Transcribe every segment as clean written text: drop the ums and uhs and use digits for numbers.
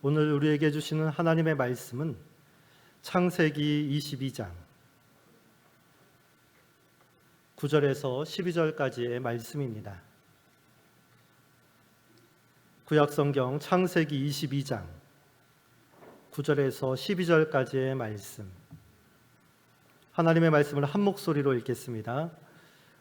오늘 우리에게 주시는 하나님의 말씀은 창세기 22장 9절에서 12절까지의 말씀입니다. 구약성경 창세기 22장 9절에서 12절까지의 말씀, 하나님의 말씀을 한 목소리로 읽겠습니다.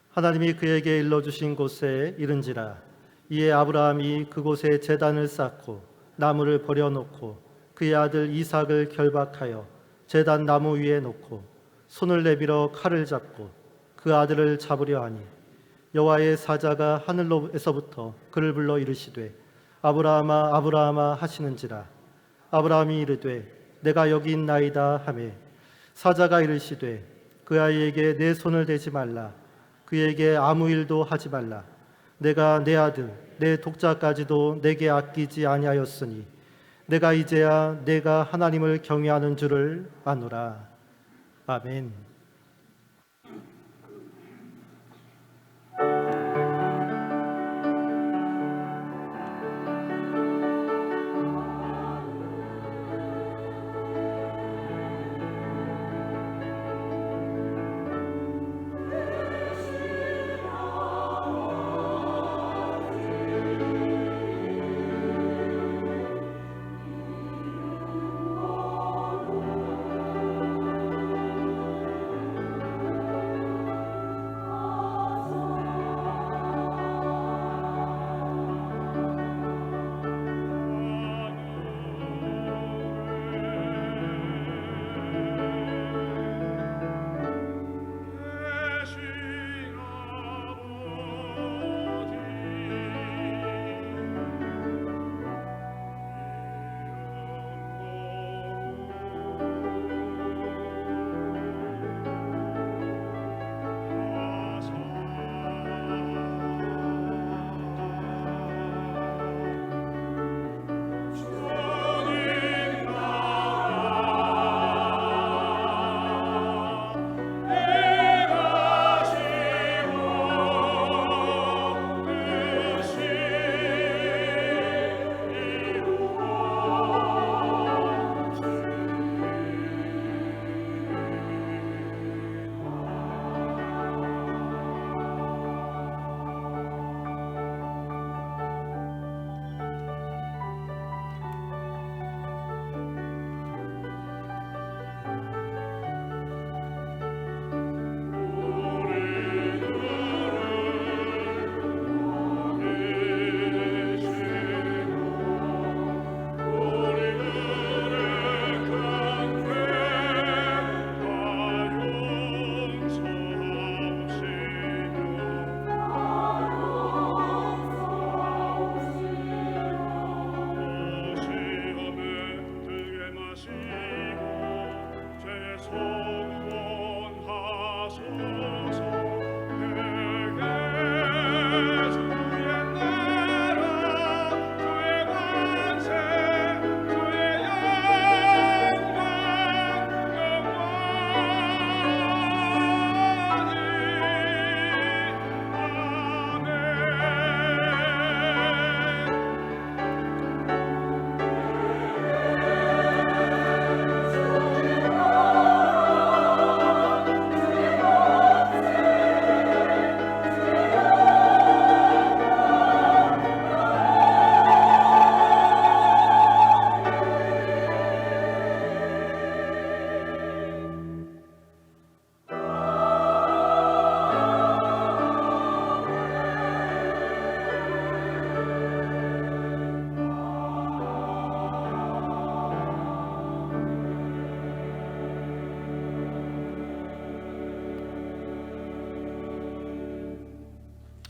하나님이 그에게 일러주신 곳에 이른지라. 이에 아브라함이 그곳에 제단을 쌓고 나무를 버려놓고 그의 아들 이삭을 결박하여 제단 나무 위에 놓고 손을 내밀어 칼을 잡고 그 아들을 잡으려 하니 여호와의 사자가 하늘로에서부터 그를 불러 이르시되 아브라함아 아브라함아 하시는지라. 아브라함이 이르되 내가 여기 있나이다 하매 사자가 이르시되 그 아이에게 내 손을 대지 말라. 그에게 아무 일도 하지 말라. 내가 내 아들 내 독자까지도 내게 아끼지 아니하였으니 내가 이제야 내가 하나님을 경외하는 줄을 아노라. 아멘.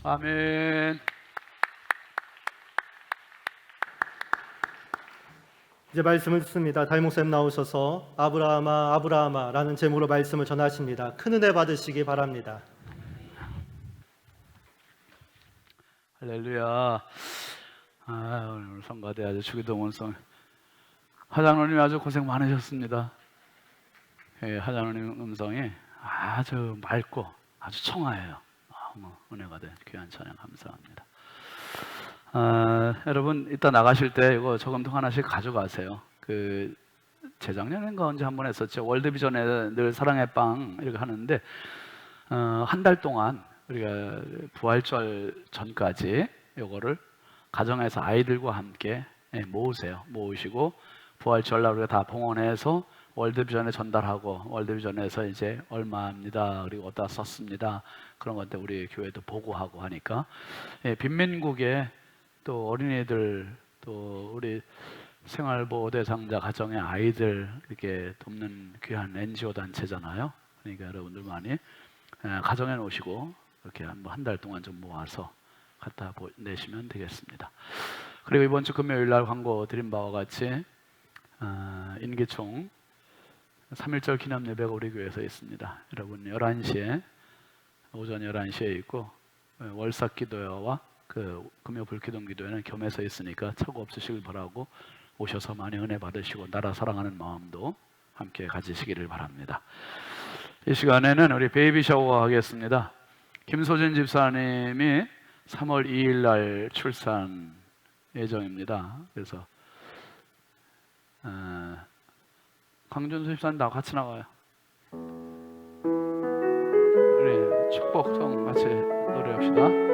아멘. 이제 말씀을 듣습니다. 달목쌤 나오셔서 아브라함아 아브라함아 라는 제목으로 말씀을 전하십니다. 큰 은혜 받으시기 바랍니다. 할렐루야. 오늘 성가대 아주 주기도문성 하장로님 아주 고생 많으셨습니다. 하장로님 음성이 아주 맑고 아주 청아해요. 너무 은혜가 된 귀한 찬양 감사합니다. 여러분 이따 나가실 때 이거 저금통 하나씩 가져가세요. 그 재작년인가 언제 한번 했었죠. 월드비전에 늘 사랑의 빵 이렇게 하는데 한 달 동안 우리가 부활절 전까지 이거를 가정에서 아이들과 함께 모으세요. 모으시고 부활절날 우리가 다 봉헌해서 월드비전에 전달하고 월드비전에서 이제 얼마입니다. 그리고 어디다 썼습니다. 그런 것들 우리 교회도 보고하고 하니까 빈민국에 또 어린이들 또 우리 생활보호 대상자 가정의 아이들 이렇게 돕는 귀한 NGO 단체잖아요. 그러니까 여러분들 많이 가정에 놓으시고 이렇게 한 달 동안 좀 모아서 갖다 내시면 되겠습니다. 그리고 이번 주 금요일 날 광고 드린 바와 같이 인기총 3.1절 기념 예배가 우리 교회에서 있습니다. 여러분 11시에 오전 11시에 있고 월삭 기도회와 그 금요 불기동 기도회는 겸해서 있으니까 착오 없으시길 바라고 오셔서 많이 은혜 받으시고 나라 사랑하는 마음도 함께 가지시기를 바랍니다. 이 시간에는 우리 베이비 샤워 하겠습니다. 김소진 집사님이 3월 2일 날 출산 예정입니다. 그래서 강준수 집사님 나 같이 나가요. 우리 축복 좀 같이 노래합시다.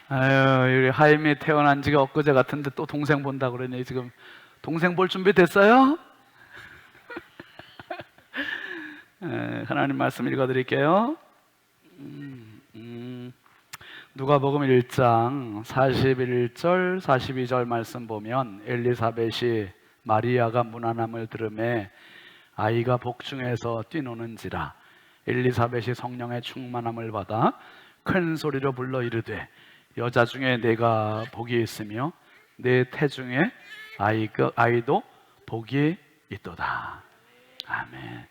아유, 우리 하임이 태어난 지가 엊그제 같은데 또 동생 본다 그러니 지금 동생 볼 준비 됐어요? 하나님 말씀 읽어드릴게요. 누가복음 1장 41절 42절 말씀 보면 엘리사벳이 마리아가 문안함을 들음에 아이가 복중에서 뛰노는지라 엘리사벳이 성령의 충만함을 받아 큰 소리로 불러 이르되 여자 중에 내가 복이 있으며 내 태중에 아이도 복이 있도다. 아멘.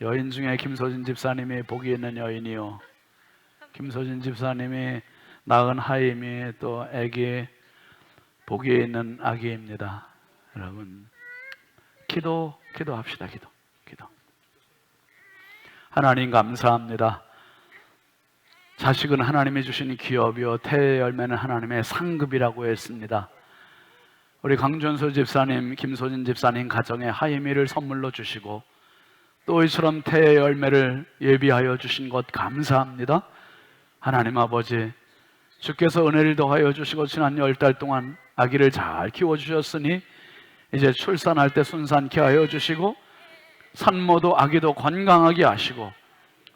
여인 중에 김소진 집사님이 복이 있는 여인이요, 김소진 집사님이 낳은 하임이 또 아기 복이 있는 아기입니다. 여러분 기도합시다. 기도. 하나님 감사합니다. 자식은 하나님이 주신 기업이요 태의 열매는 하나님의 상급이라고 했습니다. 우리 강준수 집사님, 김소진 집사님 가정에 하임이를 선물로 주시고 또 이처럼 태의 열매를 예비하여 주신 것 감사합니다. 하나님 아버지, 주께서 은혜를 더하여 주시고 지난 10달 동안 아기를 잘 키워주셨으니 이제 출산할 때 순산케 하여 주시고 산모도 아기도 건강하게 하시고,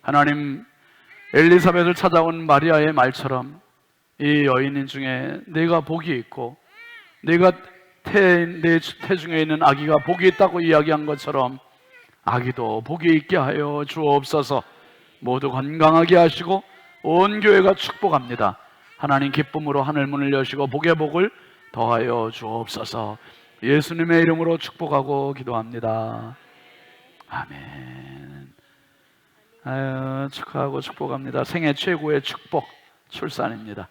하나님 엘리사벳을 찾아온 마리아의 말처럼 이 여인 중에 내가 복이 있고 내가 내 태중에 있는 아기가 복이 있다고 이야기한 것처럼 아기도 복이 있게 하여 주옵소서. 모두 건강하게 하시고 온 교회가 축복합니다. 하나님 기쁨으로 하늘 문을 여시고 복의 복을 더하여 주옵소서. 예수님의 이름으로 축복하고 기도합니다. 아멘. 아유, 축하하고 축복합니다. 생애 최고의 축복 출산입니다.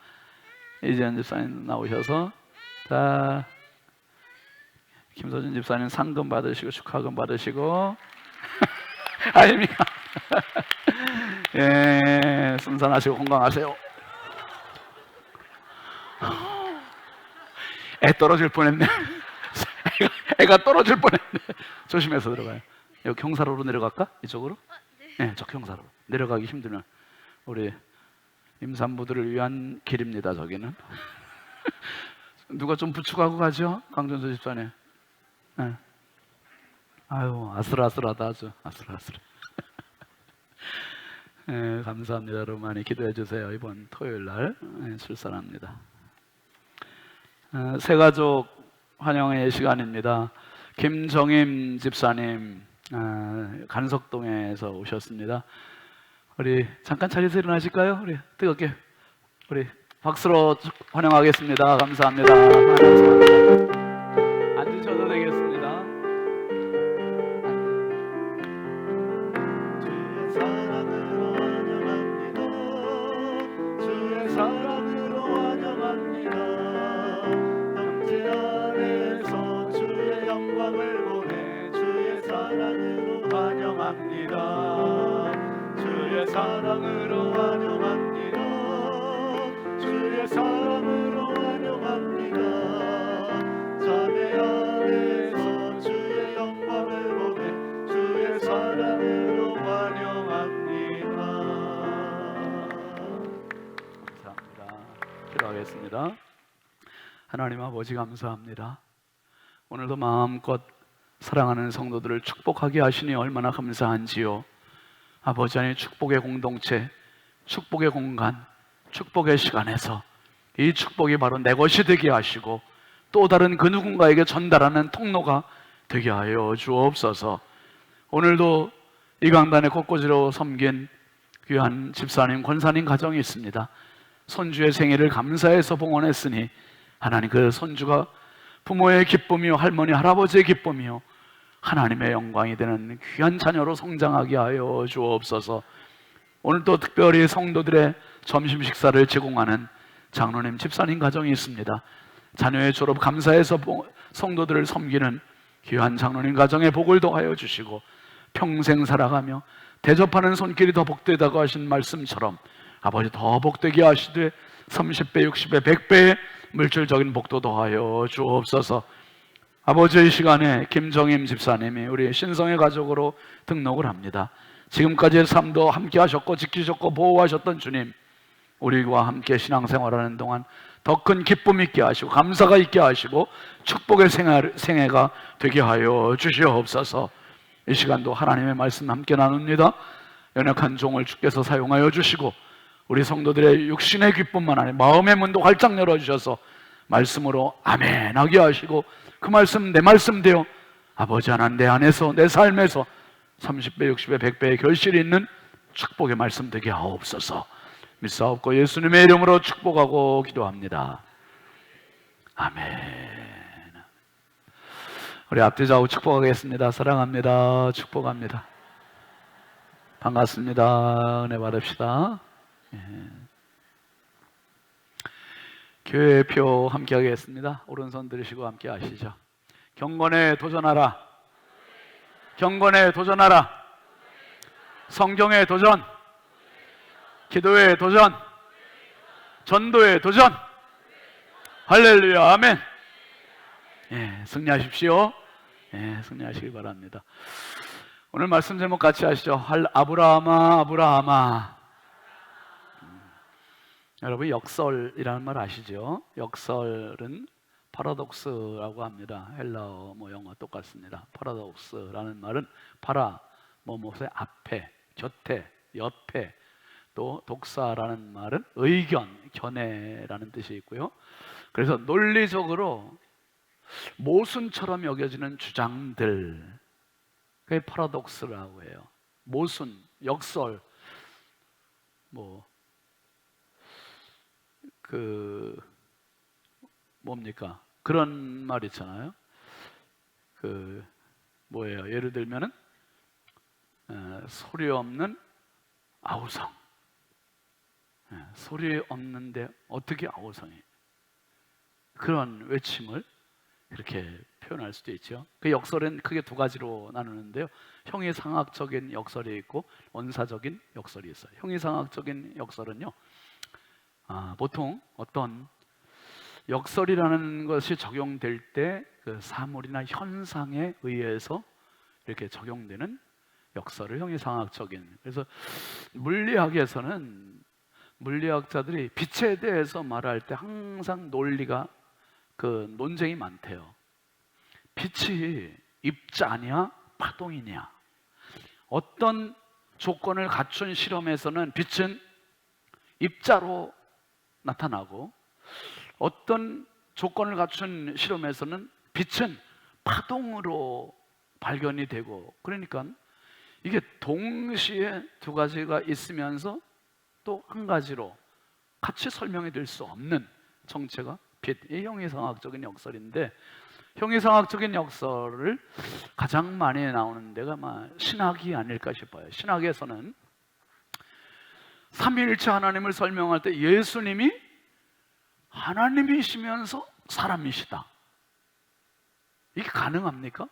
이재현 집사님 나오셔서 자, 김소진 집사님 상금 받으시고 축하금 받으시고 아닙니까? 예, 순산하시고 건강하세요. 애 떨어질 뻔했네. 애가 떨어질 뻔했네. 조심해서 들어가요. 여기 경사로로 내려갈까? 이쪽으로? 네, 저 경사로 내려가기 힘들면 우리 임산부들을 위한 길입니다. 저기는 누가 좀 부축하고 가죠? 강준수 집사님. 네. 아유, 아슬아슬하다, 아주 아슬아슬해. 예, 감사합니다. 여러분 많이 기도해 주세요. 이번 토요일 날 출산합니다. 새 가족 환영의 시간입니다. 김정임 집사님 간석동에서 오셨습니다. 우리 잠깐 자리에서 일어나실까요? 우리 뜨겁게 우리 박수로 환영하겠습니다. 감사합니다. 감사합니다. 앉으셔도 되겠습니다. 주의 사랑으로 환영합니다. 형제 안에서 주의 영광을 보내 주의 사랑으로 환영합니다. 주의 사랑으로 환영합니다. 주의 사랑으로 환영합니다. 자매 안에서 주의 영광을 보내 주의 사랑으로 환영합니다. 감사합니다. 기도하겠습니다. 하나님 아버지 감사합니다. 오늘도 마음껏 사랑하는 성도들을 축복하게 하시니 얼마나 감사한지요. 아버지 안에 축복의 공동체, 축복의 공간, 축복의 시간에서 이 축복이 바로 내 것이 되게 하시고 또 다른 그 누군가에게 전달하는 통로가 되게 하여 주옵소서. 오늘도 이 강단에 꽃꽂이로 섬긴 귀한 집사님, 권사님 가정이 있습니다. 손주의 생일을 감사해서 봉헌했으니 하나님 그 손주가 부모의 기쁨이요 할머니 할아버지의 기쁨이요 하나님의 영광이 되는 귀한 자녀로 성장하게 하여 주옵소서. 오늘 또 특별히 성도들의 점심 식사를 제공하는 장로님 집사님 가정이 있습니다. 자녀의 졸업 감사해서 성도들을 섬기는 귀한 장로님 가정의 복을 더하여 주시고 평생 살아가며 대접하는 손길이 더 복되다고 하신 말씀처럼 아버지 더 복되게 하시되 30배, 60배, 100배의 물질적인 복도 더하여 주옵소서. 아버지의 시간에 김정임 집사님이 우리 신성의 가족으로 등록을 합니다. 지금까지의 삶도 함께 하셨고 지키셨고 보호하셨던 주님, 우리와 함께 신앙생활하는 동안 더 큰 기쁨 있게 하시고 감사가 있게 하시고 축복의 생애가 되게 하여 주시옵소서. 이 시간도 하나님의 말씀 함께 나눕니다. 연약한 종을 주께서 사용하여 주시고 우리 성도들의 육신의 기쁨만 아니라 마음의 문도 활짝 열어주셔서 말씀으로 아멘 하게 하시고 그 말씀 내 말씀 되어 아버지 하나님 내 안에서 내 삶에서 30배, 60배, 100배의 결실이 있는 축복의 말씀 되게 하옵소서. 믿사옵고 예수님의 이름으로 축복하고 기도합니다. 아멘. 우리 앞뒤 좌우 축복하겠습니다. 사랑합니다. 축복합니다. 반갑습니다. 은혜 받읍시다. 교회표 함께 하겠습니다. 오른손 들으시고 함께 하시죠. 경건에 도전하라. 경건에 도전하라. 성경에 도전. 기도에 도전. 전도에 도전. 할렐루야. 아멘. 승리하십시오. 승리하시기 바랍니다. 오늘 말씀 제목 같이 하시죠. 아브라함아 아브라함아. 여러분 역설이라는 말 아시죠? 역설은 파라독스라고 합니다. 헬라어 영어 똑같습니다. 파라독스라는 말은 파라 뭐뭐의 앞에, 곁에, 옆에, 또 독사라는 말은 의견, 견해라는 뜻이 있고요. 그래서 논리적으로 모순처럼 여겨지는 주장들, 그게 파라독스라고 해요. 모순, 역설, 뭡니까? 그런 말 있잖아요. 뭐예요? 예를 들면은 소리 없는 아우성. 소리 없는데 어떻게 아우성이? 그런 외침을 이렇게 표현할 수도 있죠. 그 역설은 크게 두 가지로 나누는데요. 형이상학적인 역설이 있고 원사적인 역설이 있어요. 형이상학적인 역설은요, 보통 어떤 역설이라는 것이 적용될 때 그 사물이나 현상에 의해서 이렇게 적용되는 역설을 형이상학적인. 그래서 물리학에서는 물리학자들이 빛에 대해서 말할 때 항상 논리가 논쟁이 많대요. 빛이 입자냐 파동이냐? 어떤 조건을 갖춘 실험에서는 빛은 입자로 나타나고, 어떤 조건을 갖춘 실험에서는 빛은 파동으로 발견이 되고, 그러니까 이게 동시에 두 가지가 있으면서 또 한 가지로 같이 설명이 될 수 없는 정체가 빛, 이 형이상학적인 역설인데, 형이상학적인 역설을 가장 많이 나오는 데가 아마 신학이 아닐까 싶어요. 신학에서는 삼위일체 하나님을 설명할 때 예수님이 하나님이시면서 사람이시다, 이게 가능합니까?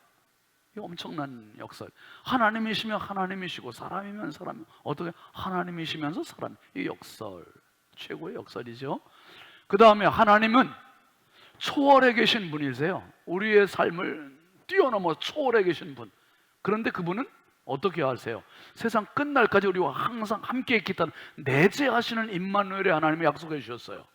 이게 엄청난 역설. 하나님이시면 하나님이시고 사람이면 사람, 어떻게 하나님이시면서 사람, 이 역설, 최고의 역설이죠. 그 다음에 하나님은 초월해 계신 분이세요. 우리의 삶을 뛰어넘어 초월해 계신 분. 그런데 그분은 어떻게 하세요? 세상 끝날까지 우리와 항상 함께 있겠다는 내재하시는 임마누엘의 하나님이 약속해 주셨어요.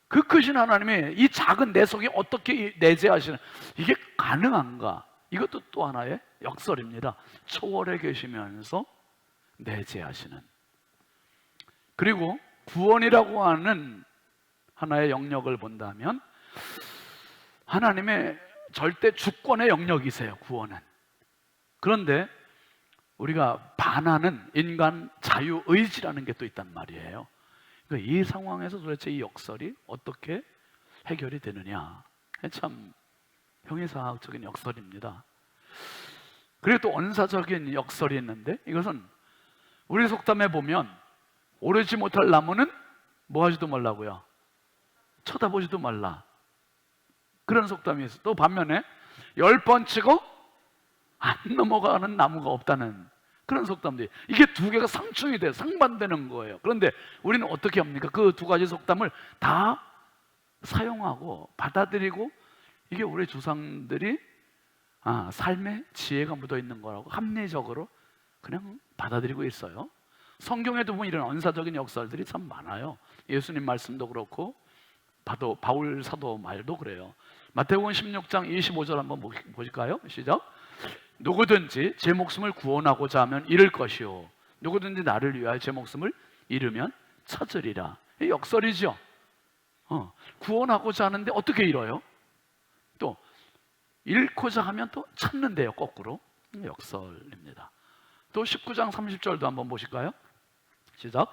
그 크신 하나님이 이 작은 내 속에 어떻게 내재하시는, 이게 가능한가? 이것도 또 하나의 역설입니다. 초월해 계시면서 내재하시는. 그리고 구원이라고 하는 하나의 영역을 본다면 하나님의 절대 주권의 영역이세요, 구원은. 그런데 우리가 반하는 인간 자유의지라는 게 또 있단 말이에요. 그러니까 이 상황에서 도대체 이 역설이 어떻게 해결이 되느냐, 참 형이상학적인 역설입니다. 그리고 또 언사적인 역설이 있는데, 이것은 우리 속담에 보면 오르지 못할 나무는 뭐 하지도 말라고요? 쳐다보지도 말라, 그런 속담이 있어요. 또 반면에 10번 치고 안 넘어가는 나무가 없다는 그런 속담도 있어요. 이게 두 개가 상충이 돼요. 상반되는 거예요. 그런데 우리는 어떻게 합니까? 그 두 가지 속담을 다 사용하고 받아들이고, 이게 우리 조상들이 삶의 지혜가 묻어 있는 거라고 합리적으로 그냥 받아들이고 있어요. 성경에도 보면 이런 언사적인 역설들이 참 많아요. 예수님 말씀도 그렇고 바울 사도 말도 그래요. 마태복음 16장 25절 한번 보실까요? 시작. 누구든지 제 목숨을 구원하고자 하면 잃을 것이요, 누구든지 나를 위하여 제 목숨을 잃으면 찾으리라. 이 역설이죠. 구원하고자 하는데 어떻게 잃어요? 또 잃고자 하면 또 찾는데요, 거꾸로. 역설입니다. 또 19장 30절도 한번 보실까요? 시작.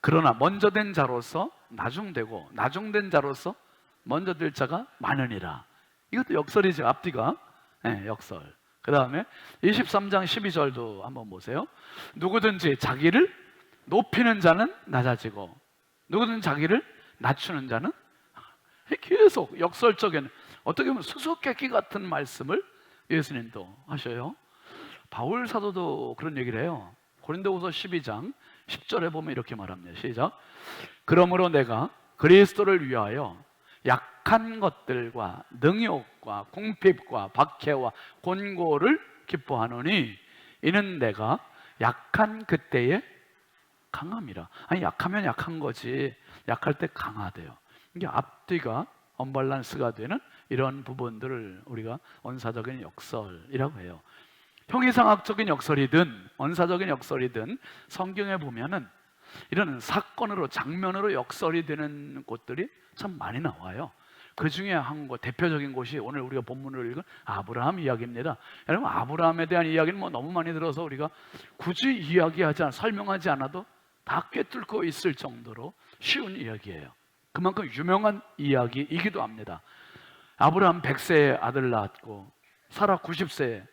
그러나 먼저 된 자로서 나중되고 나중된 자로서 먼저 될 자가 많으니라. 이것도 역설이죠, 앞뒤가. 네, 역설. 그 다음에 23장 12절도 한번 보세요. 누구든지 자기를 높이는 자는 낮아지고 누구든지 자기를 낮추는 자는, 계속 역설적인, 어떻게 보면 수수께끼 같은 말씀을 예수님도 하셔요. 바울 사도도 그런 얘기를 해요. 고린도후서 12장 10절에 보면 이렇게 말합니다. 시작. 그러므로 내가 그리스도를 위하여 약한 것들과 능욕과 궁핍과 박해와 곤고를 기뻐하노니 이는 내가 약한 그때에 강함이라. 아니, 약하면 약한 거지, 약할 때 강하대요. 이게 앞뒤가 언밸런스가 되는 이런 부분들을 우리가 언사적인 역설이라고 해요. 형이상학적인 역설이든 언사적인 역설이든 성경에 보면은 이런 사건으로, 장면으로 역설이 되는 곳들이 참 많이 나와요. 그 중에 한 곳, 대표적인 곳이 오늘 우리가 본문을 읽은 아브라함 이야기입니다. 여러분, 아브라함에 대한 이야기는 너무 많이 들어서 우리가 굳이 설명하지 않아도 다 꿰뚫고 있을 정도로 쉬운 이야기예요. 그만큼 유명한 이야기이기도 합니다. 아브라함 100세에 아들 낳았고 사라 90세에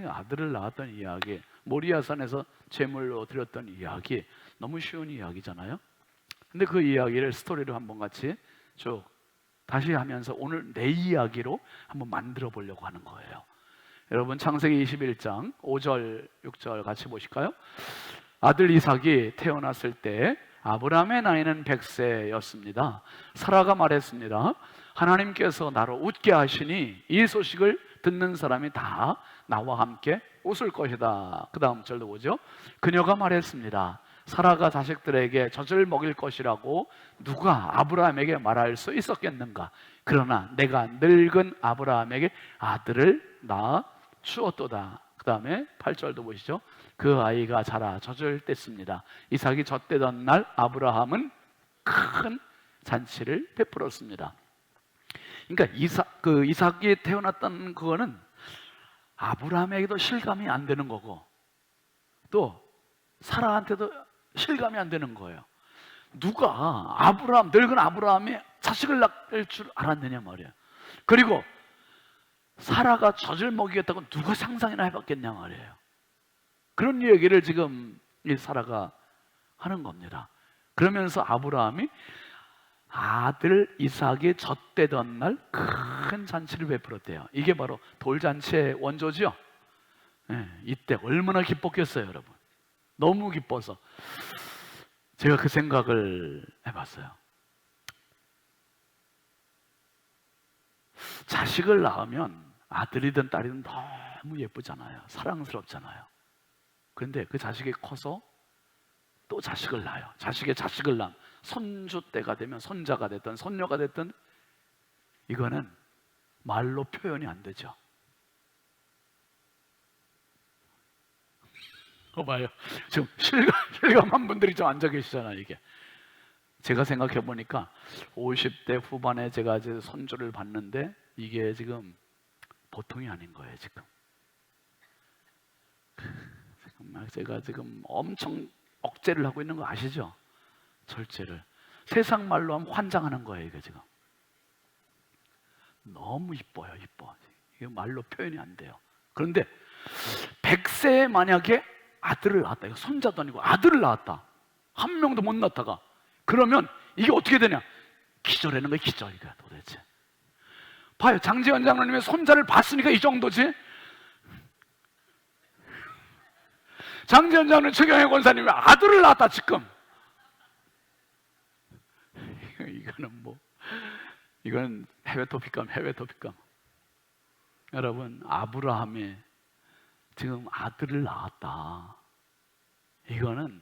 아들을 낳았던 이야기, 모리아산에서 제물로 드렸던 이야기, 너무 쉬운 이야기잖아요. 근데 그 이야기를 스토리로 한번 같이 쭉 다시 하면서 오늘 내 이야기로 한번 만들어 보려고 하는 거예요. 여러분, 창세기 21장 5절 6절 같이 보실까요? 아들 이삭이 태어났을 때 아브라함의 나이는 100세였습니다. 사라가 말했습니다. 하나님께서 나로 웃게 하시니 이 소식을 듣는 사람이 다 나와 함께 웃을 것이다. 그 다음 절도 보죠. 그녀가 말했습니다. 사라가 자식들에게 젖을 먹일 것이라고 누가 아브라함에게 말할 수 있었겠는가? 그러나 내가 늙은 아브라함에게 아들을 낳아 추웠도다. 그 다음에 8절도 보시죠. 그 아이가 자라 젖을 뗐습니다. 이삭이 젖대던 날 아브라함은 큰 잔치를 베풀었습니다. 그러니까 이삭이 태어났던 그거는 아브라함에게도 실감이 안 되는 거고 또 사라한테도 실감이 안 되는 거예요. 누가 늙은 아브라함이 자식을 낳을 줄 알았느냐 말이에요. 그리고 사라가 젖을 먹이겠다고 누가 상상이나 해봤겠냐 말이에요. 그런 얘기를 지금 이 사라가 하는 겁니다. 그러면서 아브라함이 아들 이삭이 젖대던 날 큰 잔치를 베풀었대요. 이게 바로 돌잔치의 원조죠. 이때 얼마나 기뻤겠어요, 여러분. 너무 기뻐서 제가 그 생각을 해봤어요. 자식을 낳으면 아들이든 딸이든 너무 예쁘잖아요. 사랑스럽잖아요. 그런데 그 자식이 커서 또 자식을 낳아요. 자식의 자식을 낳으면 손주 때가 되면 손자가 됐든 손녀가 됐든 이거는 말로 표현이 안 되죠. 봐요. 지금 실감한 분들이 좀 앉아 계시잖아요. 이게 제가 생각해 보니까 50대 후반에 제가 이제 손주를 봤는데 이게 지금 보통이 아닌 거예요. 지금 정말 제가 지금 엄청 억제를 하고 있는 거 아시죠? 절제를. 세상 말로 하면 환장하는 거예요. 이게 지금 너무 이뻐요. 이뻐. 이게 말로 표현이 안 돼요. 그런데 100세에 만약에 아들을 낳았다. 이거 손자도 아니고 아들을 낳았다. 한 명도 못 낳다가 그러면 이게 어떻게 되냐? 기절하는 거예요. 기절. 이거 도대체 봐요. 장지현 장로님의 손자를 봤으니까 이 정도지. 장지현 장로님, 최경혜 권사님이 아들을 낳았다 지금. 이거는 뭐 이건 해외 토픽감. 여러분, 아브라함이 지금 아들을 낳았다. 이거는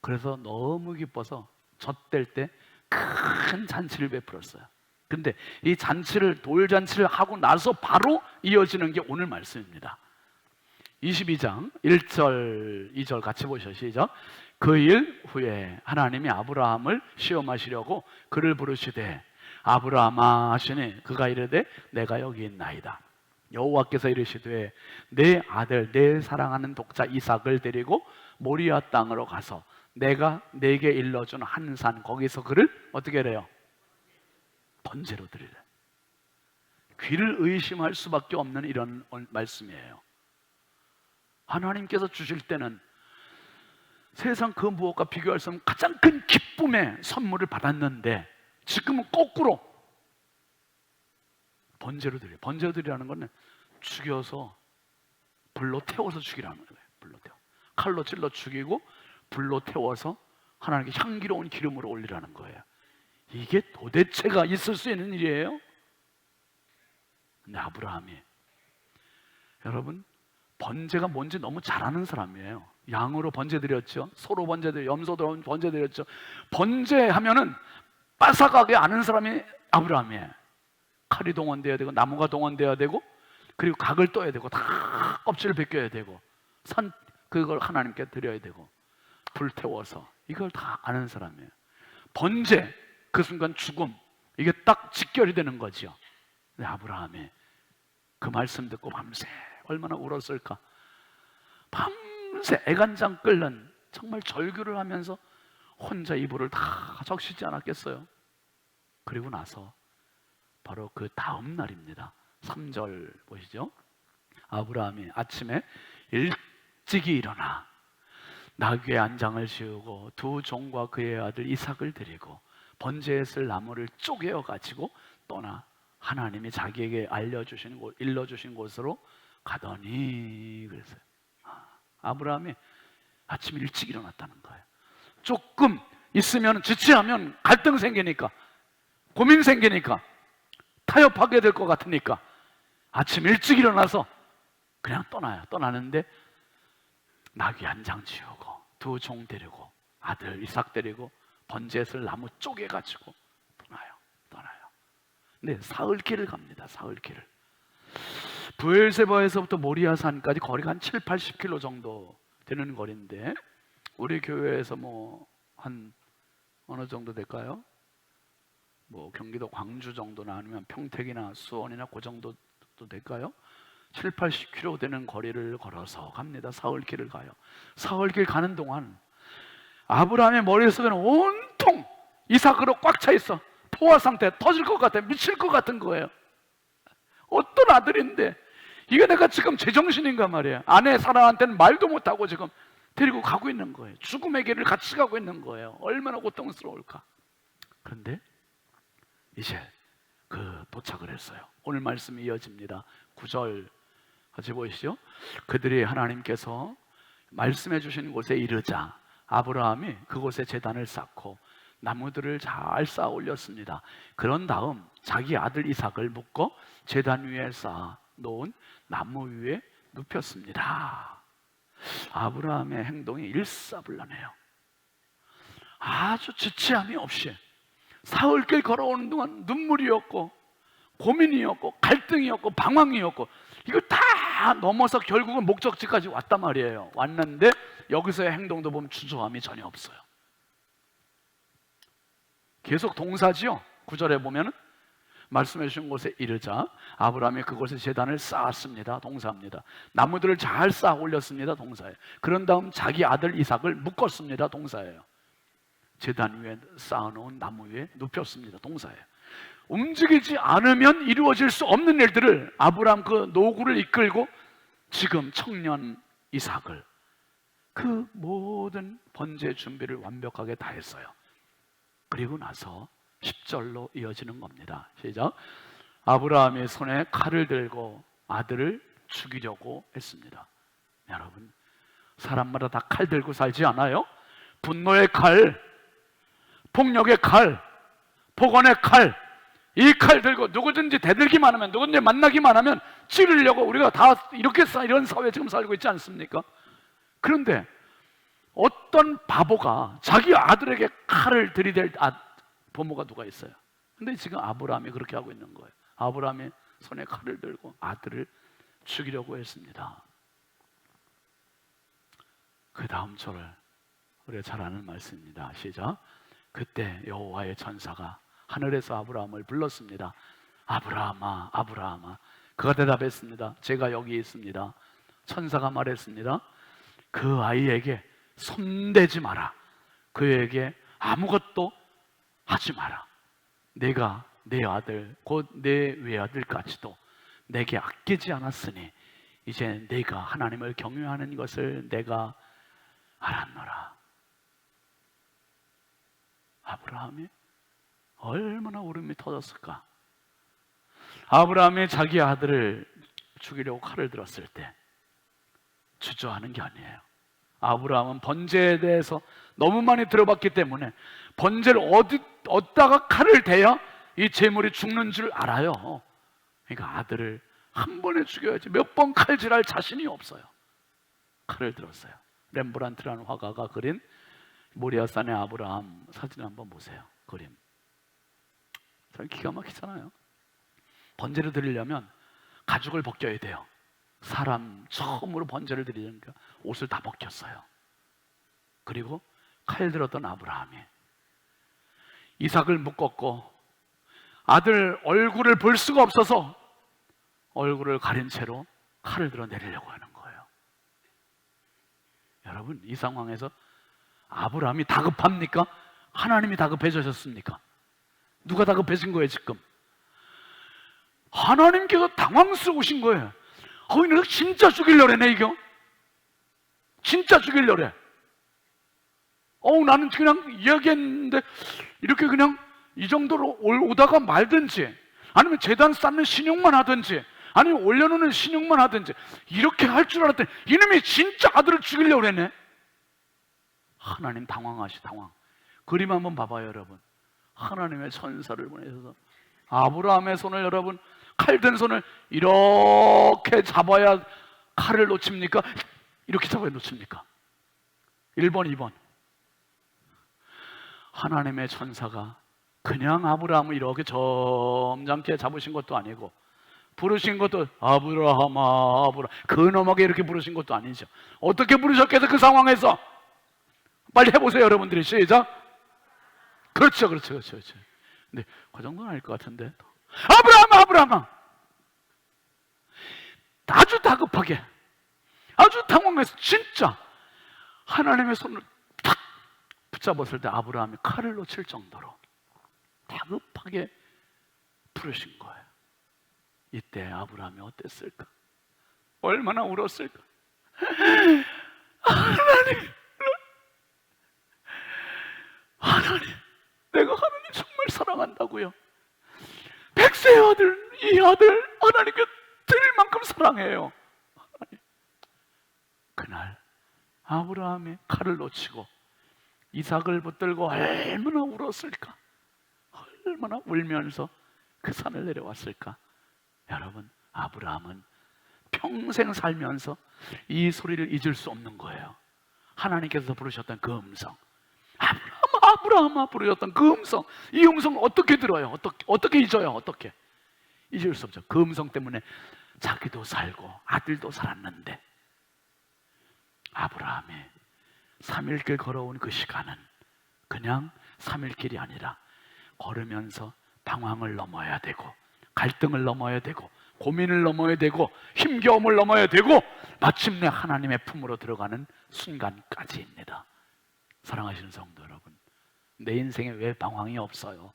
그래서 너무 기뻐서 젖댈 때 큰 잔치를 베풀었어요. 근데 이 돌잔치를 하고 나서 바로 이어지는 게 오늘 말씀입니다. 22장 1절 2절 같이 보시죠. 시작. 그 일 후에 하나님이 아브라함을 시험하시려고 그를 부르시되 아브라함아 하시니 그가 이르되 내가 여기 있나이다. 여호와께서 이르시되 내 아들 내 사랑하는 독자 이삭을 데리고 모리아 땅으로 가서 내가 내게 일러준 한 산 거기서 그를 어떻게 해요? 번제로 드리래. 귀를 의심할 수밖에 없는 이런 말씀이에요. 하나님께서 주실 때는 세상 그 무엇과 비교할 수 없는 가장 큰 기쁨의 선물을 받았는데 지금은 거꾸로 번제로 드려요. 번제로 드리라는 것은 죽여서 불로 태워서 죽이라는 거예요. 불로 태워. 칼로 찔러 죽이고 불로 태워서 하나님께 향기로운 기름으로 올리라는 거예요. 이게 도대체가 있을 수 있는 일이에요? 근데 아브라함이, 여러분, 번제가 뭔지 너무 잘 아는 사람이에요. 양으로 번제 드렸죠. 소로 번제 드렸죠. 염소로 번제 드렸죠. 번제하면은 빠삭하게 아는 사람이 아브라함이에요. 칼이 동원돼야 되고 나무가 동원돼야 되고 그리고 각을 떠야 되고 다 껍질을 벗겨야 되고 그걸 하나님께 드려야 되고 불태워서 이걸 다 아는 사람이에요. 번제, 그 순간 죽음, 이게 딱 직결이 되는 거죠. 근데 아브라함이 그 말씀 듣고 밤새 얼마나 울었을까. 밤새 애간장 끓는 정말 절규를 하면서 혼자 이불을 다 적시지 않았겠어요. 그리고 나서 바로 그 다음 날입니다. 3절 보시죠. 아브라함이 아침에 일찍이 일어나 나귀의 안장을 지우고 두 종과 그의 아들 이삭을 데리고 번제에 쓸 나무를 쪼개어 가지고 떠나 하나님이 자기에게 일러주신 곳으로 가더니 그랬어요. 아브라함이 아침 일찍 일어났다는 거예요. 조금 있으면 지체하면 갈등 생기니까, 고민 생기니까, 타협하게 될 것 같으니까 아침 일찍 일어나서 그냥 떠나요. 떠나는데 나귀 한 장 지우고 두 종 데리고 아들 이삭 데리고 번제에 쓸 나무 쪼개가지고 떠나요. 근데 사흘길을 갑니다. 사흘길을. 브엘세바에서부터 모리아산까지 거리가 한 7, 80km 정도 되는 거리인데 우리 교회에서 뭐 한 어느 정도 될까요? 뭐 경기도 광주 정도나 아니면 평택이나 수원이나 그 정도 될까요? 7, 80km 되는 거리를 걸어서 갑니다. 사흘길을 가요. 사흘길 가는 동안 아브라함의 머릿속에는 온통 이삭으로 꽉 차 있어. 포화 상태, 터질 것 같아, 미칠 것 같은 거예요. 어떤 아들인데 이게 내가 지금 제정신인가 말이에요. 아내 사랑한테는 말도 못하고 지금 데리고 가고 있는 거예요. 죽음의 길을 같이 가고 있는 거예요. 얼마나 고통스러울까. 그런데 이제 도착을 했어요. 오늘 말씀이 이어집니다. 9절 같이 보이시죠? 그들이 하나님께서 말씀해 주신 곳에 이르자 아브라함이 그곳에 제단을 쌓고 나무들을 잘 쌓아 올렸습니다. 그런 다음 자기 아들 이삭을 묶어 제단 위에 쌓아 놓은 나무 위에 눕혔습니다. 아브라함의 행동이 일사불란해요. 아주 지체함이 없이 사흘길 걸어오는 동안 눈물이었고 고민이었고 갈등이었고 방황이었고 이걸 다 넘어서 결국은 목적지까지 왔단 말이에요. 왔는데 여기서의 행동도 보면 주저함이 전혀 없어요. 계속 동사지요. 9절에 보면은 말씀해 주신 곳에 이르자 아브라함이 그곳에 제단을 쌓았습니다. 동사입니다. 나무들을 잘 쌓아 올렸습니다. 동사예요. 그런 다음 자기 아들 이삭을 묶었습니다. 동사예요. 제단 위에 쌓아놓은 나무 위에 눕혔습니다. 동사예요. 움직이지 않으면 이루어질 수 없는 일들을 아브라함 그 노구를 이끌고 지금 청년 이삭을 그 모든 번제 준비를 완벽하게 다 했어요. 그리고 나서 10절로 이어지는 겁니다. 시작. 아브라함의 손에 칼을 들고 아들을 죽이려고 했습니다. 여러분, 사람마다 다 칼 들고 살지 않아요? 분노의 칼, 폭력의 칼, 폭언의 칼, 이 칼 들고 누구든지 대들기만 하면, 누구든지 만나기만 하면 찌르려고 우리가 다 이렇게 이런 사회에 지금 살고 있지 않습니까? 그런데 어떤 바보가 자기 아들에게 칼을 들이댈 부모가 누가 있어요? 근데 지금 아브라함이 그렇게 하고 있는 거예요. 아브라함이 손에 칼을 들고 아들을 죽이려고 했습니다. 그 다음 절을 우리가 잘 아는 말씀입니다. 시작. 그때 여호와의 천사가 하늘에서 아브라함을 불렀습니다. 아브라함아, 아브라함아. 그가 대답했습니다. 제가 여기 있습니다. 천사가 말했습니다. 그 아이에게 손대지 마라. 그에게 아무것도 하지 마라. 내가 내 아들 곧 내 외아들까지도 내게 아끼지 않았으니 이제 내가 하나님을 경외하는 것을 내가 알았노라. 아브라함이 얼마나 울음이 터졌을까. 아브라함이 자기 아들을 죽이려고 칼을 들었을 때 주저하는 게 아니에요. 아브라함은 번제에 대해서 너무 많이 들어봤기 때문에 번제를 얻다가 칼을 대야 이 제물이 죽는 줄 알아요. 그러니까 아들을 한 번에 죽여야지 몇 번 칼질할 자신이 없어요. 칼을 들었어요. 렘브란트라는 화가가 그린 모리아산의 아브라함 사진 한번 보세요. 그림 참 기가 막히잖아요. 번제를 드리려면 가죽을 벗겨야 돼요. 사람 처음으로 번제를 드리니까 옷을 다 벗겼어요. 그리고 칼 들었던 아브라함이 이삭을 묶었고 아들 얼굴을 볼 수가 없어서 얼굴을 가린 채로 칼을 들어 내리려고 하는 거예요. 여러분, 이 상황에서 아브라함이 다급합니까? 하나님이 다급해지셨습니까? 누가 다급해진 거예요 지금? 하나님께서 당황스러우신 거예요. 내가 진짜 죽이려래 이거? 진짜 죽이려래. 나는 그냥 이야기했는데 이렇게 그냥 이 정도로 오다가 말든지 아니면 제단 쌓는 신용만 하든지 아니면 올려놓는 신용만 하든지 이렇게 할 줄 알았더니 이놈이 진짜 아들을 죽이려고 그러네. 하나님 당황. 그림 한번 봐봐요 여러분. 하나님의 천사를 보내셔서 아브라함의 손을 여러분 칼든 손을 이렇게 잡아야 칼을 놓칩니까? 이렇게 잡아야 놓칩니까? 1번, 2번. 하나님의 천사가 그냥 아브라함을 이렇게 점잖게 잡으신 것도 아니고 부르신 것도 아브라함아 아브라 근엄하게 이렇게 부르신 것도 아니죠. 어떻게 부르셨겠어 그 상황에서? 빨리 해보세요 여러분들이. 시작. 그렇죠. 근데 그 정도는 아닐 것 같은데. 아브라함아 아주 다급하게, 아주 당황해서 진짜 하나님의 손을 탁 붙잡았을 때 아브라함이 칼을 놓칠 정도로 다급하게 부르신 거예요. 이때 아브라함이 어땠을까? 얼마나 울었을까? 하나님, 내가 하나님 정말 사랑한다고요. 백세의 아들, 이 아들 하나님께 드릴 만큼 사랑해요. 하나님. 그날 아브라함이 칼을 놓치고 이삭을 붙들고 얼마나 울었을까? 얼마나 울면서 그 산을 내려왔을까? 여러분, 아브라함은 평생 살면서 이 소리를 잊을 수 없는 거예요. 하나님께서 부르셨던 그 음성, 아브라함아 부르셨던 그 음성, 이 음성을 어떻게 들어요? 어떻게 잊어요? 어떻게? 잊을 수 없죠. 그 음성 때문에 자기도 살고 아들도 살았는데, 아브라함이 3일길 걸어온 그 시간은 그냥 3일길이 아니라 걸으면서 방황을 넘어야 되고, 갈등을 넘어야 되고, 고민을 넘어야 되고, 힘겨움을 넘어야 되고, 마침내 하나님의 품으로 들어가는 순간까지입니다. 사랑하시는 성도 여러분, 내 인생에 왜 방황이 없어요?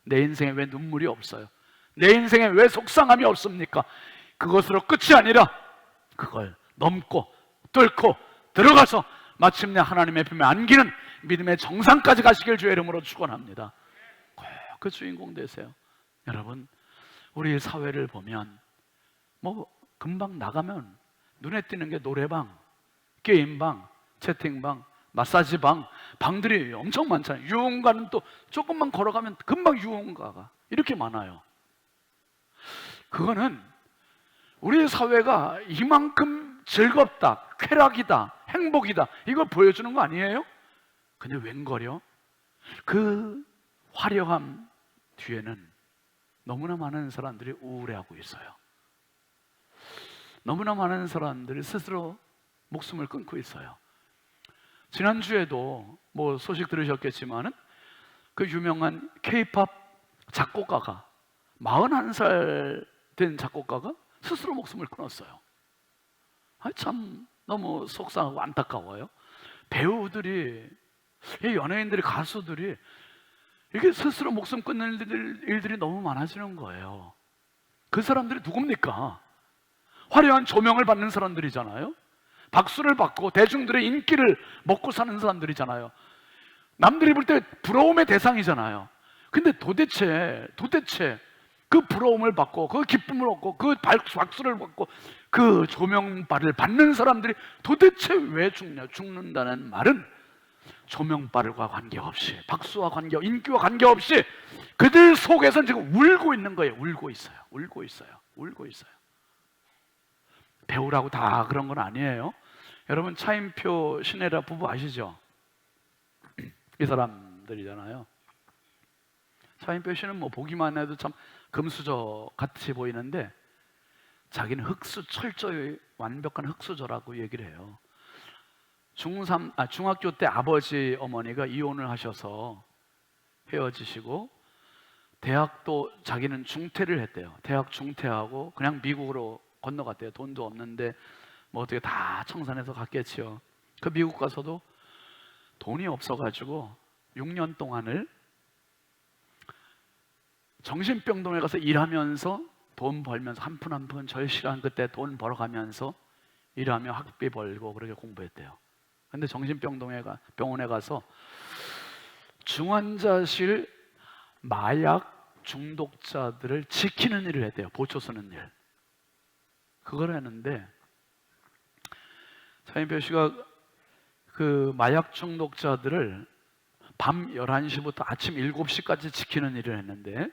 내 인생에 왜 눈물이 없어요? 내 인생에 왜 속상함이 없습니까? 그것으로 끝이 아니라 그걸 넘고 뚫고 들어가서 마침내 하나님의 품에 안기는 믿음의 정상까지 가시길 주의 이름으로 축원합니다. 꼭 그 주인공 되세요. 여러분, 우리 사회를 보면 뭐 금방 나가면 눈에 띄는 게 노래방, 게임방, 채팅방, 마사지방, 방들이 엄청 많잖아요. 유흥가는 또 조금만 걸어가면 금방 유흥가가 이렇게 많아요. 그거는 우리 사회가 이만큼 즐겁다, 쾌락이다, 행복이다, 이걸 보여주는 거 아니에요? 근데 웬걸요? 그 화려함 뒤에는 너무나 많은 사람들이 우울해하고 있어요. 너무나 많은 사람들이 스스로 목숨을 끊고 있어요. 지난주에도 뭐 소식 들으셨겠지만은 그 유명한 K-팝 작곡가가 41살 된 작곡가가 스스로 목숨을 끊었어요. 참 너무 속상하고 안타까워요. 배우들이, 연예인들이, 가수들이 이렇게 스스로 목숨 끊는 일들이 너무 많아지는 거예요. 그 사람들이 누굽니까? 화려한 조명을 받는 사람들이잖아요. 박수를 받고 대중들의 인기를 먹고 사는 사람들이잖아요. 남들이 볼 때 부러움의 대상이잖아요. 근데 도대체 그 부러움을 받고 그 기쁨을 얻고 그 박수를 받고 그 조명바를 받는 사람들이 도대체 왜 죽냐? 죽는다는 말은 조명바를과 관계없이, 박수와 관계없이, 인기와 관계없이 그들 속에서 지금 울고 있는 거예요. 울고 있어요. 배우라고 다 그런 건 아니에요. 여러분, 차인표, 신혜라 부부 아시죠? 이 사람들이잖아요. 차인표 씨는 뭐 보기만 해도 참 금수저 같이 보이는데 자기는 철저히 완벽한 흑수저라고 얘기를 해요. 중학교 때 아버지 어머니가 이혼을 하셔서 헤어지시고, 대학도 자기는 중퇴를 했대요. 대학 중퇴하고 그냥 미국으로 건너갔대요. 돈도 없는데 뭐 어떻게 다 청산해서 갔겠지요. 그 미국 가서도 돈이 없어가지고 6년 동안을 정신병동에 가서 일하면서 돈 벌면서 한 푼 한 푼 절실한 그때 돈 벌어가면서 일하며 학비 벌고 그렇게 공부했대요. 근데 병원에 가서 중환자실 마약 중독자들을 지키는 일을 했대요. 보초 서는 일. 그걸 했는데 차인표 씨가 그 마약 중독자들을 밤 11시부터 아침 7시까지 지키는 일을 했는데,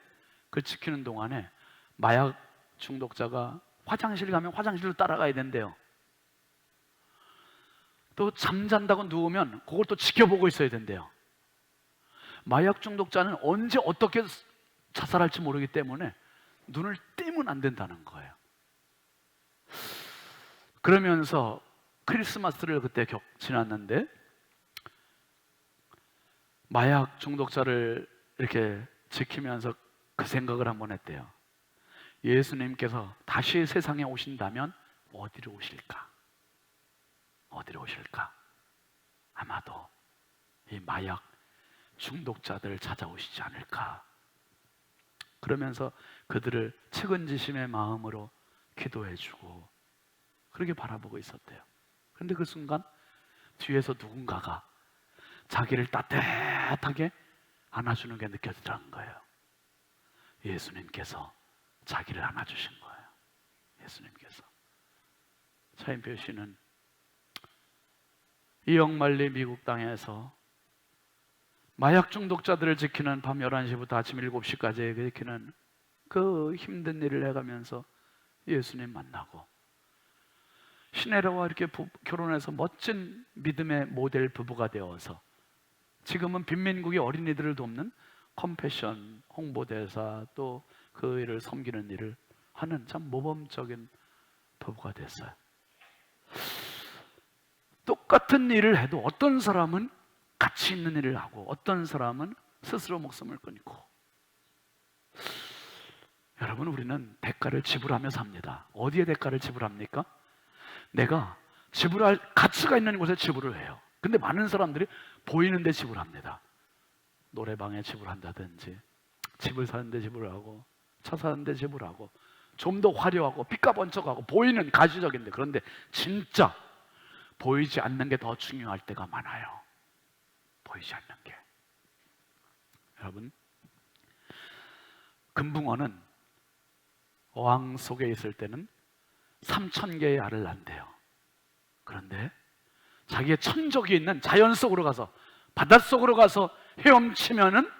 그 지키는 동안에 마약 중독자가 화장실 가면 화장실로 따라가야 된대요. 또 잠잔다고 누우면 그걸 또 지켜보고 있어야 된대요. 마약 중독자는 언제 어떻게 자살할지 모르기 때문에 눈을 떼면 안 된다는 거예요. 그러면서 크리스마스를 그때 지났는데 마약 중독자를 이렇게 지키면서 그 생각을 한번 했대요. 예수님께서 다시 세상에 오신다면 어디로 오실까? 어디로 오실까? 아마도 이 마약 중독자들을 찾아오시지 않을까? 그러면서 그들을 측은지심의 마음으로 기도해주고 그렇게 바라보고 있었대요. 그런데 그 순간 뒤에서 누군가가 자기를 따뜻하게 안아주는 게 느껴지더라는 거예요. 예수님께서 자기를 안아주신 거예요. 예수님께서. 차인표 씨는 이억만리 미국 땅에서 마약 중독자들을 지키는 밤 11시부터 아침 7시까지 지키는 그 힘든 일을 해가면서 예수님 만나고 시내라와 이렇게 결혼해서 멋진 믿음의 모델 부부가 되어서 지금은 빈민국의 어린이들을 돕는 컴패션 홍보대사 또 그 일을 섬기는 일을 하는 참 모범적인 부부가 됐어요. 똑같은 일을 해도 어떤 사람은 가치 있는 일을 하고 어떤 사람은 스스로 목숨을 끊고. 여러분, 우리는 대가를 지불하며 삽니다. 어디에 대가를 지불합니까? 내가 지불할 가치가 있는 곳에 지불을 해요. 근데 많은 사람들이 보이는 데 지불합니다. 노래방에 지불한다든지 집을 사는데 지불하고 차 사는데 지불하고 좀 더 화려하고 삐까번쩍하고 보이는 가시적인데, 그런데 진짜 보이지 않는 게 더 중요할 때가 많아요. 보이지 않는 게. 여러분, 금붕어는 어항 속에 있을 때는 3,000개의 알을 낳는데요. 그런데 자기의 천적이 있는 자연 속으로 가서 바닷속으로 가서 헤엄치면은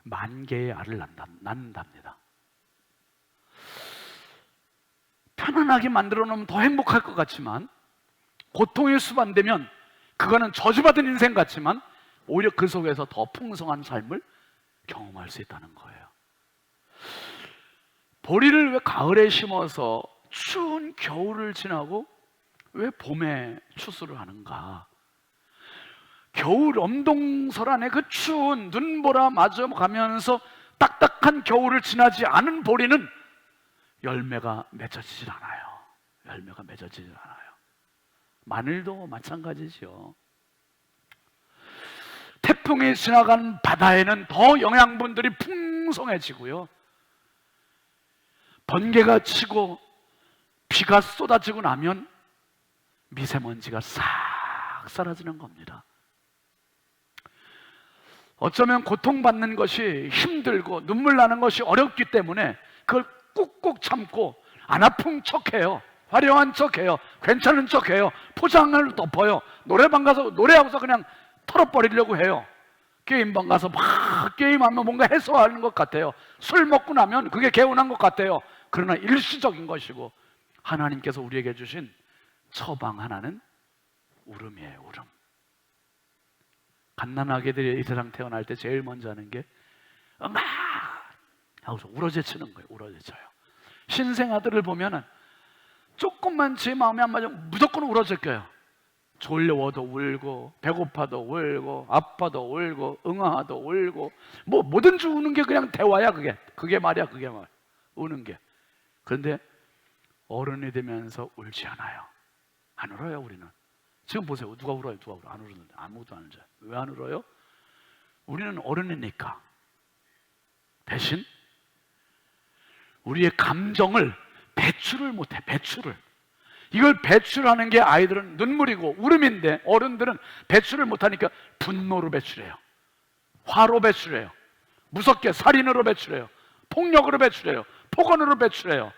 10,000개의 알을 낳는답니다. 편안하게 만들어 놓으면 더 행복할 것 같지만, 고통이 수반되면 그거는 저주받은 인생 같지만 오히려 그 속에서 더 풍성한 삶을 경험할 수 있다는 거예요. 보리를 왜 가을에 심어서 추운 겨울을 지나고 왜 봄에 추수를 하는가? 겨울 엄동설 안에 그 추운 눈보라 마저 가면서 딱딱한 겨울을 지나지 않은 보리는 열매가 맺어지질 않아요. 열매가 맺어지질 않아요. 마늘도 마찬가지죠. 태풍이 지나간 바다에는 더 영양분들이 풍성해지고요, 번개가 치고 비가 쏟아지고 나면 미세먼지가 싹 사라지는 겁니다. 어쩌면 고통받는 것이 힘들고 눈물 나는 것이 어렵기 때문에 그걸 꾹꾹 참고 안 아픈 척해요. 화려한 척해요. 괜찮은 척해요. 포장을 덮어요. 노래방 가서 노래하고서 그냥 털어버리려고 해요. 게임방 가서 막 게임하면 뭔가 해소하는 것 같아요. 술 먹고 나면 그게 개운한 것 같아요. 그러나 일시적인 것이고, 하나님께서 우리에게 주신 처방 하나는 울음이에요. 울음. 갓난아기들이 이 세상 태어날 때 제일 먼저 하는 게 엄마 하고서 울어제치는 거예요. 울어제쳐요. 신생아들을 보면은 조금만 제 마음에 안 맞으면 무조건 울어제껴요. 졸려워도 울고, 배고파도 울고, 아파도 울고, 응아도 울고, 뭐 뭐든지 우는 게 그냥 대화야. 그게 말이야. 그게 말. 우는 게. 그런데 어른이 되면서 울지 않아요. 안 울어요. 우리는. 지금 보세요. 누가 울어요? 누가 울어? 안 울었는데. 아무것도 안 울죠. 왜 안 울어요? 우리는 어른이니까. 대신 우리의 감정을 배출을 못해. 배출을. 이걸 배출하는 게 아이들은 눈물이고 울음인데, 어른들은 배출을 못하니까 분노로 배출해요. 화로 배출해요. 무섭게 살인으로 배출해요. 폭력으로 배출해요. 폭언으로 배출해요.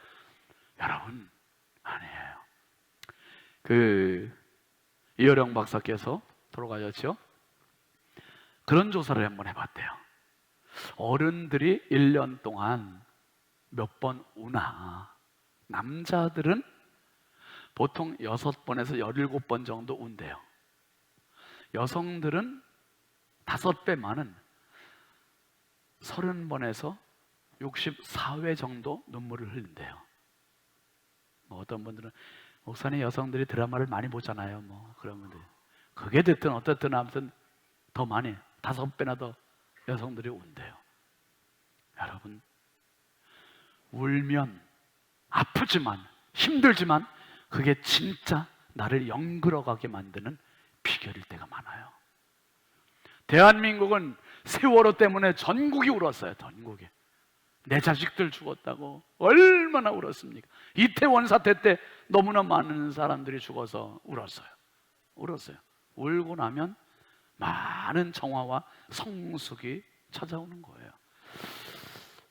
여러분, 아니에요. 이어령 박사께서 돌아가셨죠? 그런 조사를 한번 해봤대요. 어른들이 1년 동안 몇 번 우나. 남자들은 보통 6번에서 17번 정도 운대요. 여성들은 5배 많은 30번에서 64회 정도 눈물을 흘린대요. 어떤 분들은 목사님 여성들이 드라마를 많이 보잖아요. 뭐 그러면 그게 됐든 어떻든 아무튼 더 많이 5배나 더 여성들이 온대요. 여러분, 울면 아프지만 힘들지만 그게 진짜 나를 영끌어가게 만드는 비결일 때가 많아요. 대한민국은 세월호 때문에 전국이 울었어요. 전국이. 내 자식들 죽었다고 얼마나 울었습니까? 이태원 사태 때 너무나 많은 사람들이 죽어서 울었어요. 울고 나면 많은 정화와 성숙이 찾아오는 거예요.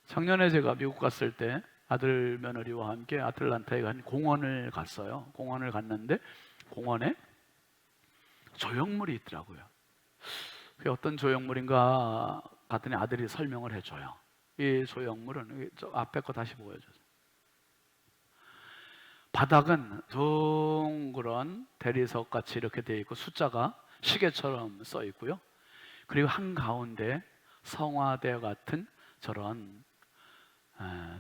작년에 제가 미국 갔을 때 아들 며느리와 함께 아틀란타에 간 공원을 갔어요. 공원을 갔는데 공원에 조형물이 있더라고요. 그게 어떤 조형물인가 갔더니 아들이 설명을 해줘요. 이 조형물은 저 앞에 거 다시 보여줘요. 바닥은 둥그런 대리석 같이 이렇게 되어 있고 숫자가 시계처럼 써 있고요. 그리고 한가운데 성화대 같은 저런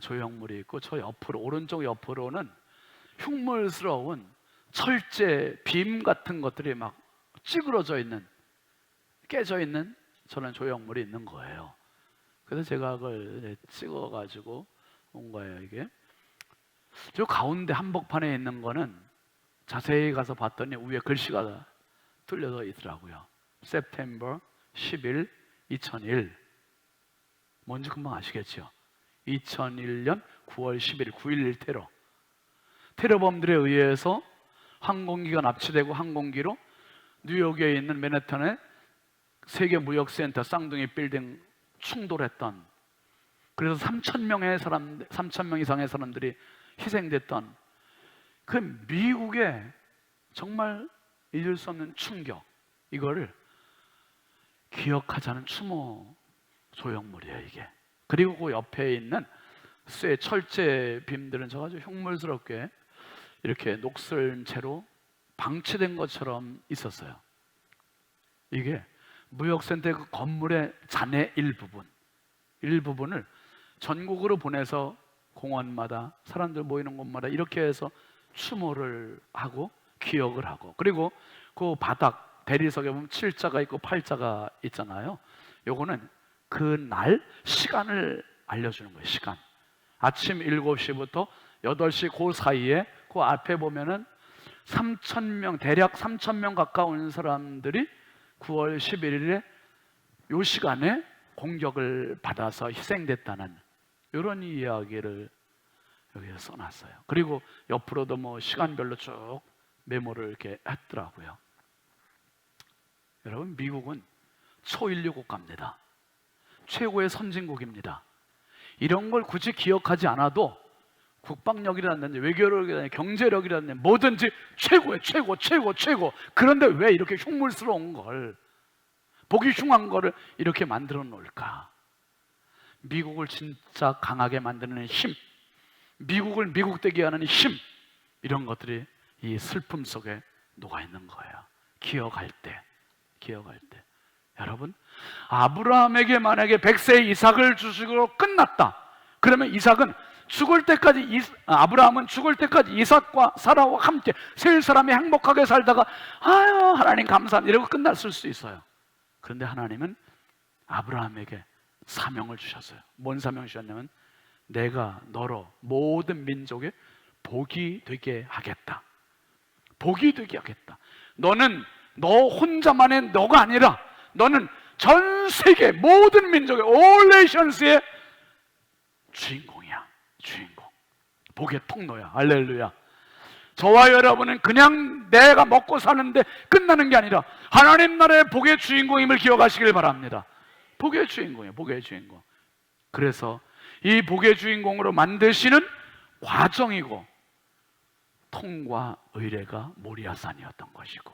조형물이 있고 저 옆으로 오른쪽 옆으로는 흉물스러운 철제 빔 같은 것들이 막 찌그러져 있는 깨져 있는 저런 조형물이 있는 거예요. 그래서 제가 그걸 찍어 가지고 온 거예요. 이게 저 가운데 한복판에 있는 거는 자세히 가서 봤더니 위에 글씨가 뚫려져 있더라고요. September 10일 2001. 뭔지 금방 아시겠죠? 2001년 9월 10일 9.11 테러. 테러범들에 의해서 항공기가 납치되고 항공기로 뉴욕에 있는 맨해튼의 세계무역센터 쌍둥이 빌딩 충돌했던, 그래서 3,000명 이상의 사람들이 희생됐던 그 미국의 정말 잊을 수 없는 충격, 이거를 기억하자는 추모 조형물이에요 이게. 그리고 그 옆에 있는 쇠 철제 빔들은 저아주 흉물스럽게 이렇게 녹슬은 채로 방치된 것처럼 있었어요. 이게 무역센터 그 건물의 잔해 일부분을 전국으로 보내서 공원마다 사람들 모이는 곳마다 이렇게 해서 추모를 하고 기억을 하고, 그리고 그 바닥 대리석에 보면 7자가 있고 8자가 있잖아요. 요거는 그날 시간을 알려주는 거예요. 시간. 아침 7시부터 8시 그 사이에 그 앞에 보면은 3,000명, 대략 3,000명 가까운 사람들이 9월 11일에 요 시간에 공격을 받아서 희생됐다는 이런 이야기를 여기에 써놨어요. 그리고 옆으로도 뭐 시간별로 쭉 메모를 이렇게 했더라고요. 여러분, 미국은 초인류 국가입니다. 최고의 선진국입니다. 이런 걸 굳이 기억하지 않아도 국방력이라든지 외교력이라든지 경제력이라든지 뭐든지 최고의 최고. 그런데 왜 이렇게 흉물스러운 걸, 보기 흉한 거를 이렇게 만들어 놓을까? 미국을 진짜 강하게 만드는 힘, 미국을 미국되게 하는 힘, 이런 것들이 이 슬픔 속에 녹아 있는 거예요. 기억할 때. 여러분, 아브라함에게 만약에 100세의 이삭을 주시고 끝났다, 그러면 이삭은 죽을 때까지, 아브라함은 죽을 때까지 이삭과 사라와 함께 세 사람이 행복하게 살다가 아유 하나님 감사합니다 이러고 끝났을 수 있어요. 그런데 하나님은 아브라함에게 사명을 주셨어요. 뭔 사명 주셨냐면 내가 너로 모든 민족의 복이 되게 하겠다. 복이 되게 하겠다. 너는 너 혼자만의 너가 아니라 너는 전 세계 모든 민족의 all nations의 주인공이야. 주인공. 복의 통로야. 할렐루야. 저와 여러분은 그냥 내가 먹고 사는데 끝나는 게 아니라 하나님 나라의 복의 주인공임을 기억하시길 바랍니다. 복의 주인공이에요. 복의 주인공. 그래서 이 복의 주인공으로 만드시는 과정이고 통과 의례가 모리아산이었던 것이고,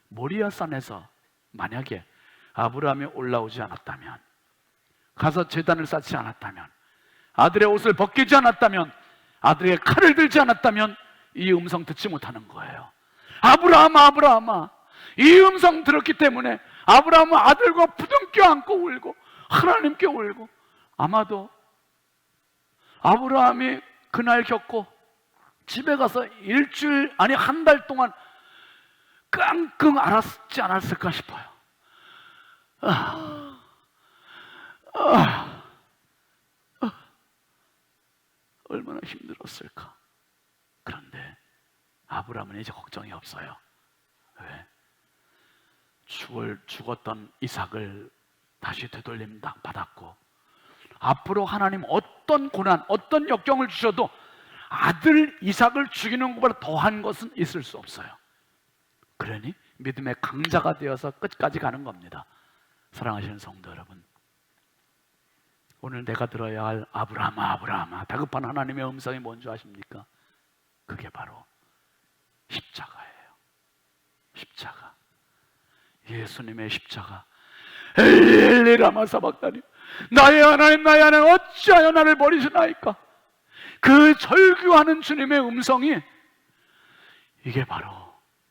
모리아산에서 만약에 아브라함이 올라오지 않았다면, 가서 제단을 쌓지 않았다면, 아들의 옷을 벗기지 않았다면, 아들의 칼을 들지 않았다면 이 음성 듣지 못하는 거예요. 아브라함아. 이 음성 들었기 때문에 아브라함은 아들과 부둥켜 안고 울고 하나님께 울고, 아마도 아브라함이 그날 겪고 집에 가서 일주일 아니 한 달 동안 끙끙 앓았지 않았을까 싶어요. 얼마나 힘들었을까. 그런데 아브라함은 이제 걱정이 없어요. 왜? 죽었던 이삭을 다시 되돌림 받았고, 앞으로 하나님 어떤 고난, 어떤 역경을 주셔도 아들 이삭을 죽이는 것보다 더한 것은 있을 수 없어요. 그러니 믿음의 강자가 되어서 끝까지 가는 겁니다. 사랑하시는 성도 여러분, 오늘 내가 들어야 할 아브라함아 아브라함아 다급한 하나님의 음성이 뭔지 아십니까? 그게 바로 십자가예요. 십자가. 예수님의 십자가. 엘리 엘리 라마 사박다니, 나의 하나님 나의 하나님 어찌하여 나를 버리시나이까. 그 절규하는 주님의 음성이 이게 바로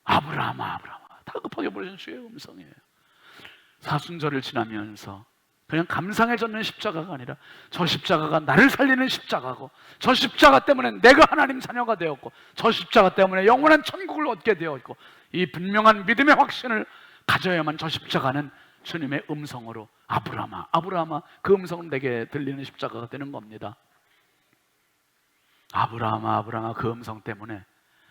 아브라함아 아브라함아 다급하게 부르신 주의 음성이에요. 사순절을 지나면서 그냥 감상에 젖는 십자가가 아니라 저 십자가가 나를 살리는 십자가고, 저 십자가 때문에 내가 하나님 자녀가 되었고, 저 십자가 때문에 영원한 천국을 얻게 되었고, 이 분명한 믿음의 확신을 가져야만 저 십자가는 주님의 음성으로 아브라함아 아브라함아 그 음성은 내게 들리는 십자가가 되는 겁니다. 아브라함아 아브라함아 그 음성 때문에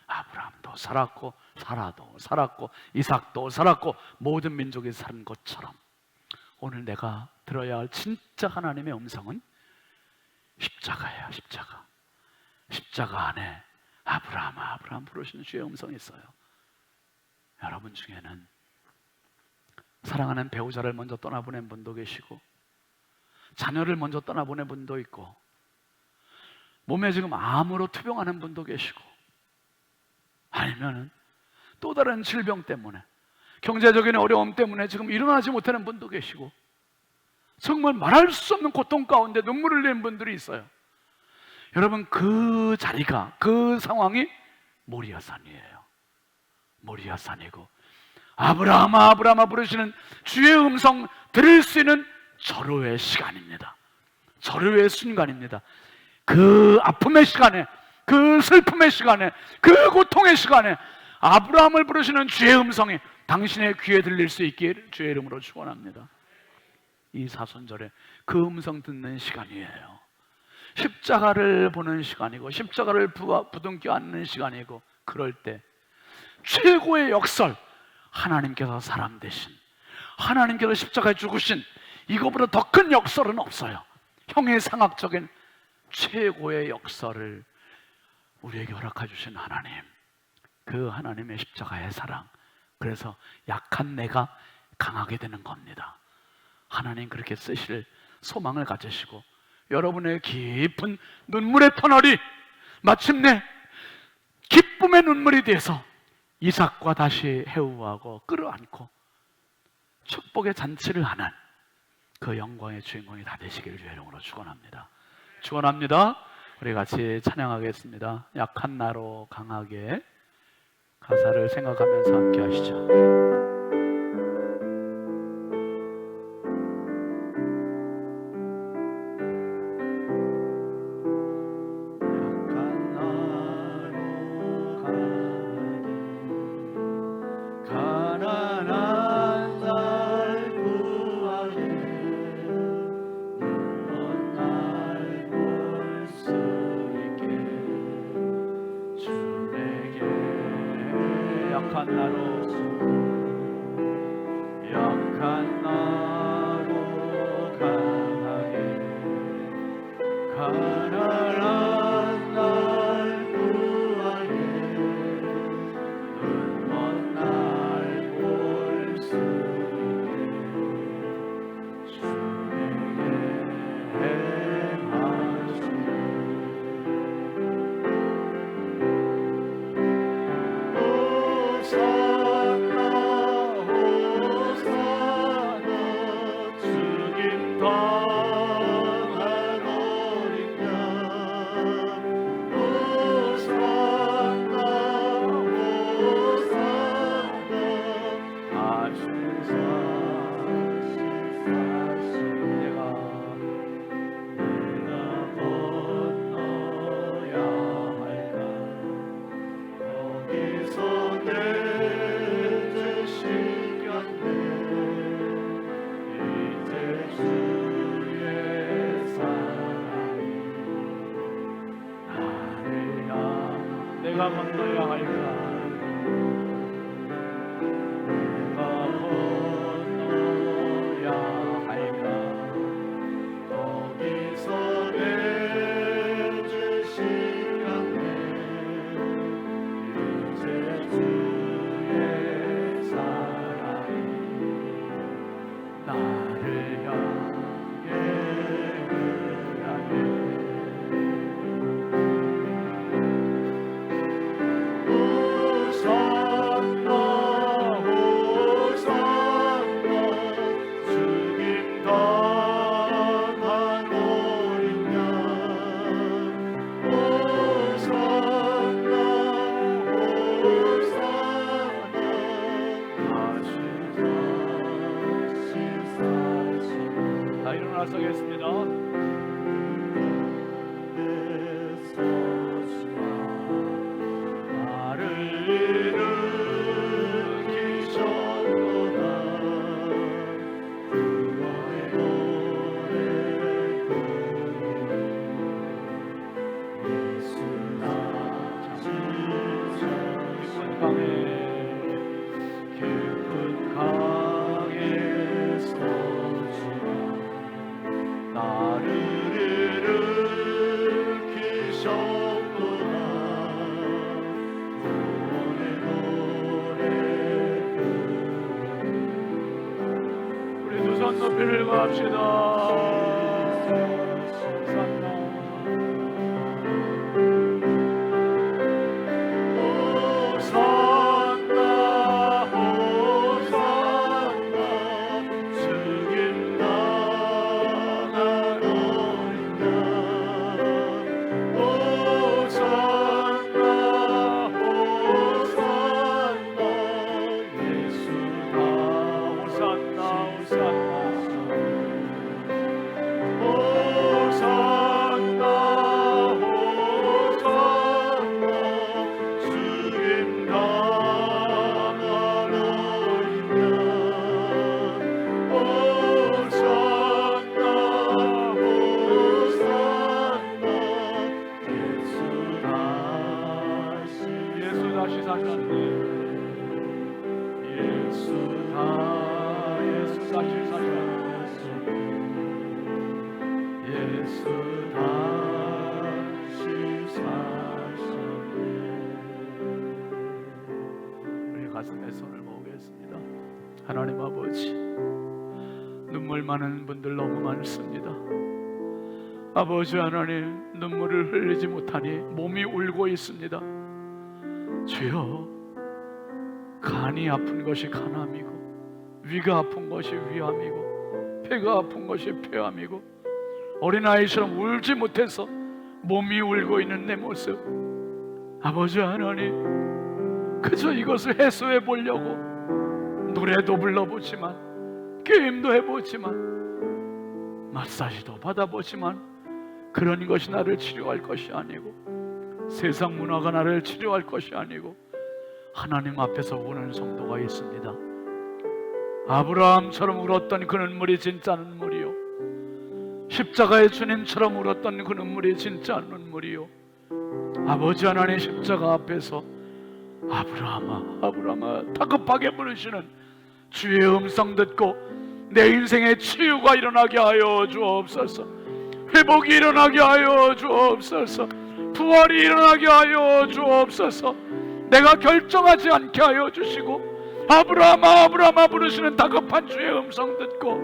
아브라함도 살았고 사라도 살았고 이삭도 살았고 모든 민족이 산 것처럼 오늘 내가 들어야 할 진짜 하나님의 음성은 십자가예요. 십자가. 십자가 안에 아브라함아 아브라함 부르시는 주의 음성이 있어요. 여러분 중에는 사랑하는 배우자를 먼저 떠나보낸 분도 계시고, 자녀를 먼저 떠나보낸 분도 있고, 몸에 지금 암으로 투병하는 분도 계시고, 아니면은 또 다른 질병 때문에, 경제적인 어려움 때문에 지금 일어나지 못하는 분도 계시고, 정말 말할 수 없는 고통 가운데 눈물을 흘리는 분들이 있어요. 여러분, 그 자리가, 그 상황이 모리아산이에요. 모리아산이고, 아브라함아 아브라함아 부르시는 주의 음성 들을 수 있는 절호의 시간입니다. 절호의 순간입니다. 그 아픔의 시간에, 그 슬픔의 시간에, 그 고통의 시간에 아브라함을 부르시는 주의 음성이 당신의 귀에 들릴 수 있기를 주의 이름으로 축원합니다. 이 사순절에 그 음성 듣는 시간이에요. 십자가를 보는 시간이고, 십자가를 부둥켜 안는 시간이고, 그럴 때 최고의 역설, 하나님께서 사람 되신, 하나님께서 십자가에 죽으신 이거보다 더 큰 역설은 없어요. 형이상학적인 최고의 역설을 우리에게 허락해 주신 하나님, 그 하나님의 십자가의 사랑, 그래서 약한 내가 강하게 되는 겁니다. 하나님 그렇게 쓰실 소망을 가지시고, 여러분의 깊은 눈물의 터널이 마침내 기쁨의 눈물이 돼서 이삭과 다시 해우하고 끌어안고 축복의 잔치를 하는 그 영광의 주인공이 다 되시기를 주의 이름으로 축원합니다. 축원합니다. 우리 같이 찬양하겠습니다. 약한 나로 강하게, 가사를 생각하면서 함께 하시죠. 약한 나로 강하게, 가난한 날 구하게, 눈먼 날 볼 수 있게 주에게 행하시네. 오 내가 건너야 할까? 내가 건너야 할까? 거기서 맺으신 관계 이제 주의 사랑이 나를 향해 호산나 호산나 죽임 당한 어린 양 호산나 호산나 다시 사시는 다 일어나서 하겠습니다. 나를 일으키셨도다 구원의 노래 예수 깊은 강에서 나를 일으키셨도다 구원의 노래 우리 두 손 높이를 갑시다. 호산나 호산나 죽임 당한 어린 양 호산나 호산나 예수 호산나 호산나 호산나 호산나 죽임 당한 어린 양 호산나 호산나 예수 다시 사셨네. 예수 다시 사셨네. 예수 다시 사셨네. 우리 가슴에 손을 모으겠습니다. 하나님 아버지, 눈물 많은 분들 너무 많습니다. 아버지 하나님, 눈물을 흘리지 못하니 몸이 울고 있습니다. 주여, 간이 아픈 것이 간암이고 위가 아픈 것이 위암이고 폐가 아픈 것이 폐암이고 어린아이처럼 울지 못해서 몸이 울고 있는 내 모습, 아버지 하나님, 그저 이것을 해소해 보려고 노래도 불러보지만 게임도 해보지만 마사지도 받아보지만 그런 것이 나를 치료할 것이 아니고 세상 문화가 나를 치료할 것이 아니고 하나님 앞에서 우는 성도가 있습니다. 아브라함처럼 울었던 그 눈물이 진짜 눈물이요, 십자가의 주님처럼 울었던 그 눈물이 진짜 눈물이요. 아버지 하나님, 십자가 앞에서 아브라함아 아브라함아 다급하게 부르시는 주의 음성 듣고 내 인생에 치유가 일어나게 하여 주옵소서. 회복이 일어나게 하여 주옵소서. 부활이 일어나게 하여 주옵소서. 내가 결정하지 않게 하여 주시고 아브라함아 아브라함아 부르시는 다급한 주의 음성 듣고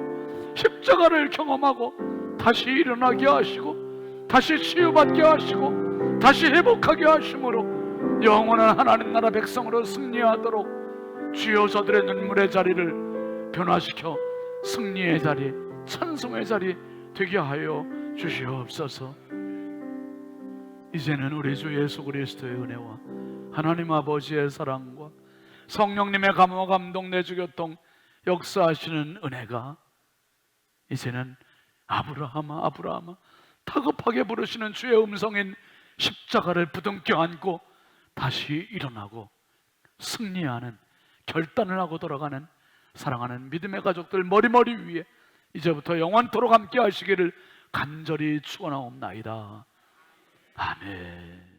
십자가를 경험하고 다시 일어나게 하시고 다시 치유받게 하시고 다시 회복하게 하심으로 영원한 하나님 나라 백성으로 승리하도록 주여 저들의 눈물의 자리를 변화시켜 승리의 자리, 찬송의 자리 되게 하여 주시옵소서. 이제는 우리 주 예수 그리스도의 은혜와 하나님 아버지의 사랑과 성령님의 감화 감동 내주 교통 역사하시는 은혜가 이제는 아브라함아 아브라함아 다급하게 부르시는 주의 음성인 십자가를 부둥켜 안고 다시 일어나고 승리하는 결단을 하고 돌아가는 사랑하는 믿음의 가족들 머리머리 위에 이제부터 영원토록 함께 하시기를 간절히 축원하옵나이다. 아멘.